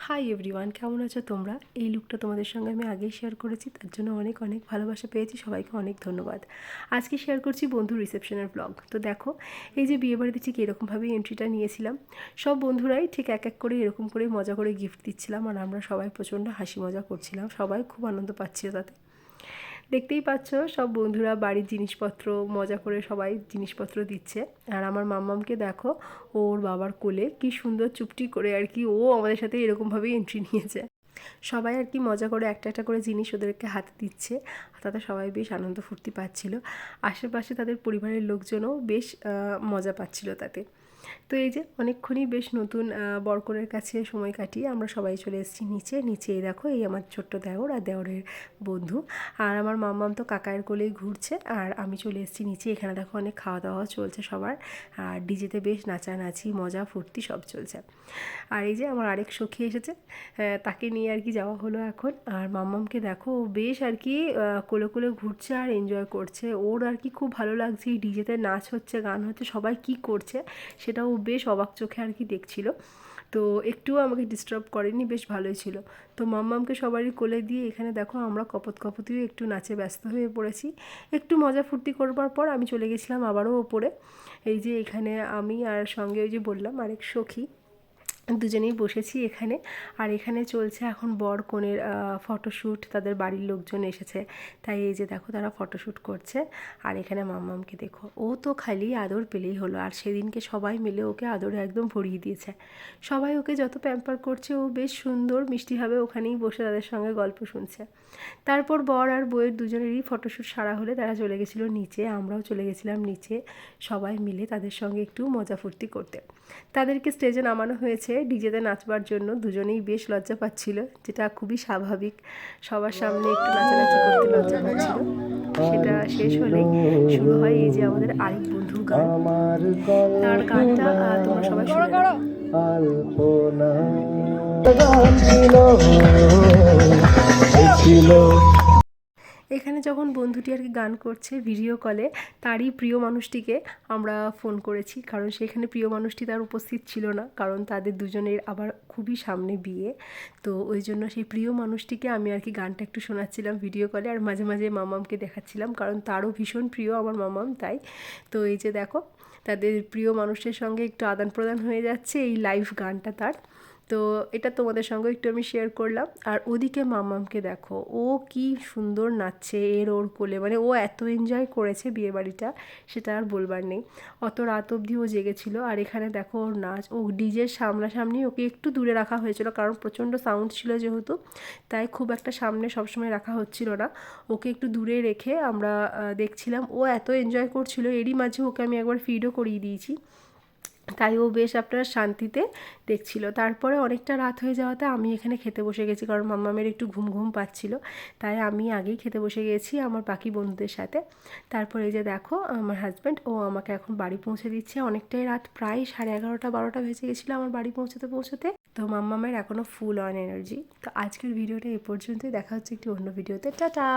Hi everyone, কেমন আছো তোমরা? এই লুকটা তোমাদের সঙ্গে আমি আগেই শেয়ার করেছি, তার জন্য অনেক অনেক ভালোবাসা পেয়েছি। সবাইকে অনেক ধন্যবাদ। আজকে শেয়ার করছি বন্ধুর রিসেপশনের ব্লগ। তো দেখো, এই যে বিয়েবাড়িতে ঠিক এরকমভাবেই এন্ট্রিটা নিয়েছিলাম। সব বন্ধুরাই ঠিক এক এক করে এরকম করে মজা করে গিফট দিচ্ছিলাম, আর আমরা সবাই প্রচণ্ড হাসি মজা করছিলাম। সবাই খুব আনন্দ পাচ্ছিল তাতে। দেখতেই পাচ্ছ, সব বন্ধুরা বাড়ির জিনিসপত্র মজা করে সবাই জিনিসপত্র দিচ্ছে। আর আমার মাম্মামকে দেখো, ওর বাবার কোলে কি সুন্দর চুপটি করে আর কি ও আমাদের সাথে এরকমভাবেই এন্ট্রি নিয়েছে। সবাই আর কি মজা করে একটা একটা করে জিনিস ওদেরকে হাতে দিচ্ছে, তাতে সবাই বেশ আনন্দ ফুর্তি পাচ্ছিল। আশেপাশে তাদের পরিবারের লোকজনও বেশ মজা পাচ্ছিল তাতে। তো এই যে অনেকক্ষণই বেশ নতুন বরকনের কাছে সময় কাটিয়ে আমরা সবাই চলে এসেছি নিচেই দেখো, এই আমার ছোট্ট দেওর আর দেওরের বন্ধু, আর আমার মাম্মাম তো কাকায়ের কোলেই ঘুরছে, আর আমি চলে এসেছি নিচে। এখানে দেখো অনেক খাওয়া দাওয়া চলছে সবার, আর ডিজেতে বেশ নাচানাচি মজা ফুর্তি সব চলছে। আর এই যে আমার আরেক সখী এসেছে, তাকে নিয়ে আর কি যাওয়া হলো এখন। আর মাম্মামকে দেখো, ও বেশ আর কি কোলে কোলে ঘুরছে আর এনজয় করছে। ওর আর কি খুব ভালো লাগছে, এই ডিজেতে নাচ হচ্ছে, গান হচ্ছে, সবাই কি করছে সেটা ও বেশ অবাক চোখে আর কি দেখছিল। তো একটুও আমাকে ডিস্টার্ব করেনি, বেশ ভালোই ছিল। তো মাম্মামকে সবারই কোলে দিয়ে এখানে দেখো আমরা কপতিও একটু নাচে ব্যস্ত হয়ে পড়েছি। একটু মজা ফুর্তি করবার পর আমি চলে গেছিলাম আবারও ওপরে। এই যে এখানে আমি আর সঙ্গে ওই যে বললাম আরেক সখী, দুজনেই বসেছি এখানে। আর এখানে চলছে এখন বর কনের ফটোশ্যুট, তাদের বাড়ির লোকজন এসেছে, তাই এই যে দেখো তারা ফটোশ্যুট করছে। আর এখানে মাম্মামকে দেখো, ও তো খালি আদর পেলেই হলো, আর সেদিনকে সবাই মিলে ওকে আদরে একদম ভরিয়ে দিয়েছে। সবাই ওকে যত প্যাম্পার করছে, ও বেশ সুন্দর মিষ্টিভাবে ওখানেই বসে তাদের সঙ্গে গল্প শুনছে। তারপর বর আর বউয়ের দুজনেরই ফটোশ্যুট সারা হলে তারা চলে গেছিলো নিচে, আমরাও চলে গেছিলাম নিচে সবাই মিলে তাদের সঙ্গে একটু মজা ফুর্তি করতে। তাদেরকে স্টেজে নামানো হয়েছে ডিজেতে নাচবার জন্য। দুজনেই বেশ লজ্জা পাচ্ছিল, যেটা খুবই স্বাভাবিক, সবার সামনে একটু নাচানাচি করতে লজ্জা পাচ্ছিল। সেটা শেষ হলেই শুরু হয় এই যে আমাদের আরেক বন্ধুর গান। তার গানটা তোমরা সবাই শুনে নাও। এখানে যখন বন্ধুটি আর কি গান করছে ভিডিও কলে, তারই প্রিয় মানুষটিকে আমরা ফোন করেছি, কারণ সেখানে প্রিয় মানুষটি তার উপস্থিত ছিল না, কারণ তাদের দুজনের আবার খুবই সামনে বিয়ে। তো ওই জন্য সেই প্রিয় মানুষটিকে আমি আর কি গানটা একটু শোনাচ্ছিলাম ভিডিও কলে, আর মাঝে মাঝে মামামকে দেখাচ্ছিলাম, কারণ তারও ভীষণ প্রিয় আমার মামাম, তাই। তো এই যে দেখো, তাদের প্রিয় মানুষের সঙ্গে একটু আদান প্রদান হয়ে যাচ্ছে এই লাইভ গানটা তার। তো এটা তোমাদের সঙ্গে একটু আমি শেয়ার করলাম। আর ওদিকে মাম্মামকে দেখো, ও কি সুন্দর নাচছে ওর কোলে, মানে ও এত এনজয় করেছে বিয়েবাড়িটা, সেটা আর বলবার নেই। অত রাত অবধি ও জেগেছিল। আর এখানে দেখো ওর নাচ, ও ডিজের সামনাসামনি ওকে একটু দূরে রাখা হয়েছিল, কারণ প্রচণ্ড সাউন্ড ছিল যেহেতু, তাই খুব একটা সামনে সবসময় রাখা হচ্ছিল না। ওকে একটু দূরে রেখে আমরা দেখছিলাম। ও এত এনজয় করছিল, এরই মাঝে ওকে আমি একবার ফিডও করিয়ে দিয়েছি, তাই ও বেশ আপনার শান্তিতে দেখছিল। তারপরে অনেকটা রাত হয়ে যাওয়াতে আমি এখানে খেতে বসে গেছি, কারণ মাম্মামের একটু ঘুম ঘুম পাচ্ছিল, তাই আমি আগেই খেতে বসে গেছি আমার বাকি বন্ধুদের সাথে। তারপরে এই যে দেখো আমার হাজব্যান্ড, ও আমাকে এখন বাড়ি পৌঁছে দিচ্ছে। অনেকটাই রাত, প্রায় 11:30-12টা বেজে গেছিলো আমার বাড়ি পৌঁছতে। তো মাম্মামের এখনও ফুল অন এনার্জি। তো আজকের ভিডিওটা এ পর্যন্তই, দেখা হচ্ছে একটি অন্য ভিডিওতে। টাটা।